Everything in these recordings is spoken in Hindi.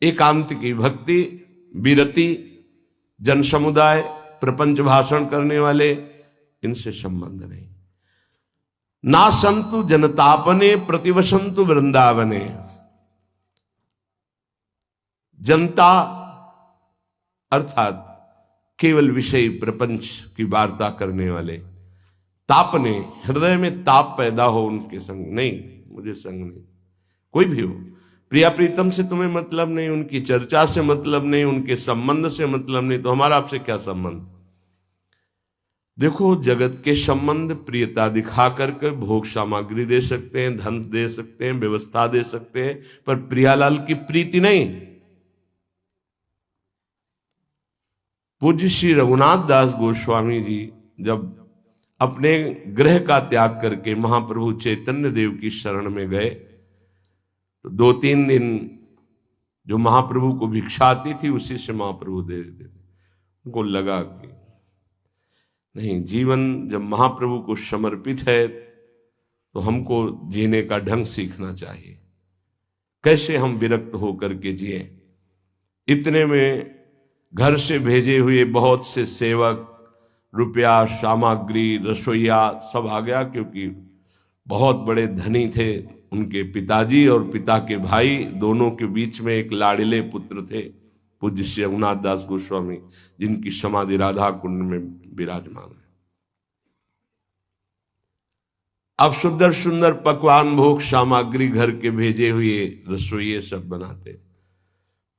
एकांत की भक्ति, विरति, जन समुदाय, प्रपंच भाषण करने वाले, इनसे संबंध नहीं। ना संतु जनतापने प्रतिवसंतु वृंदावने। जनता अर्थात केवल विषय प्रपंच की वार्ता करने वाले, तापने, हृदय में ताप पैदा हो उनके संग नहीं, मुझे संग नहीं। कोई भी हो, प्रिया प्रीतम से तुम्हें मतलब नहीं, उनकी चर्चा से मतलब नहीं, उनके संबंध से मतलब नहीं, तो हमारा आपसे क्या संबंध। देखो, जगत के संबंध प्रियता दिखा करके भोग सामग्री दे सकते हैं, धन दे सकते हैं, व्यवस्था दे सकते हैं, पर प्रियालाल की प्रीति नहीं। पूज्य श्री रघुनाथ दास गोस्वामी जी जब अपने गृह का त्याग करके महाप्रभु चैतन्य देव की शरण में गए, तो 2-3 दिन जो महाप्रभु को भिक्षा आती थी उसी से महाप्रभु दे देते थे। उनको लगा कि नहीं, जीवन जब महाप्रभु को समर्पित है तो हमको जीने का ढंग सीखना चाहिए, कैसे हम विरक्त होकर के जिए। इतने में घर से भेजे हुए बहुत से सेवक, रुपया, सामग्री, रसोईया सब आ गया, क्योंकि बहुत बड़े धनी थे उनके पिताजी, और पिता के भाई दोनों के बीच में एक लाड़िले पुत्र थे पूज्य श्री रघुनाथ दास गोस्वामी, जिनकी समाधि राधा कुंड में विराजमान है। अब सुंदर सुंदर पकवान, भोग सामग्री घर के भेजे हुए रसोइये सब बनाते,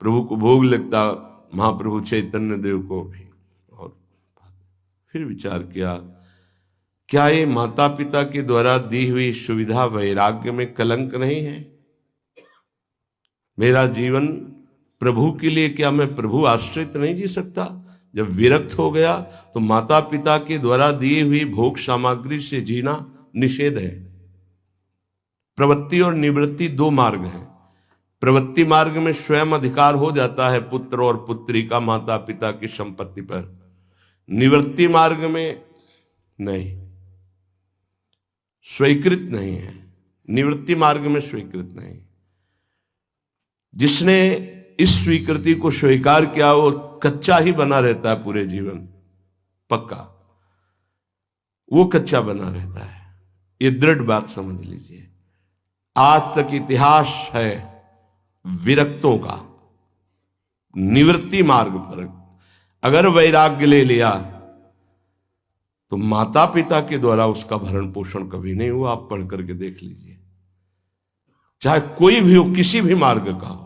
प्रभु को भोग लगता, महाप्रभु चैतन्य देव को भी। और फिर विचार किया, क्या ये माता पिता के द्वारा दी हुई सुविधा वैराग्य में कलंक नहीं है? मेरा जीवन प्रभु के लिए, क्या मैं प्रभु आश्रित नहीं जी सकता? जब विरक्त हो गया तो माता पिता के द्वारा दी हुई भोग सामग्री से जीना निषेध है। प्रवृत्ति और निवृत्ति 2 मार्ग हैं। प्रवृत्ति मार्ग में स्वयं अधिकार हो जाता है पुत्र और पुत्री का माता पिता की संपत्ति पर, निवृत्ति मार्ग में नहीं, स्वीकृत नहीं है। निवृत्ति मार्ग में स्वीकृत नहीं। जिसने इस स्वीकृति को स्वीकार किया वो कच्चा ही बना रहता है पूरे जीवन, पक्का वो कच्चा बना रहता है। ये दृढ़ बात समझ लीजिए। आज तक इतिहास है विरक्तों का। निवृत्ति मार्ग पर अगर वैराग्य ले लिया तो माता पिता के द्वारा उसका भरण पोषण कभी नहीं हुआ। आप पढ़ करके देख लीजिए, चाहे कोई भी हो, किसी भी मार्ग का हो।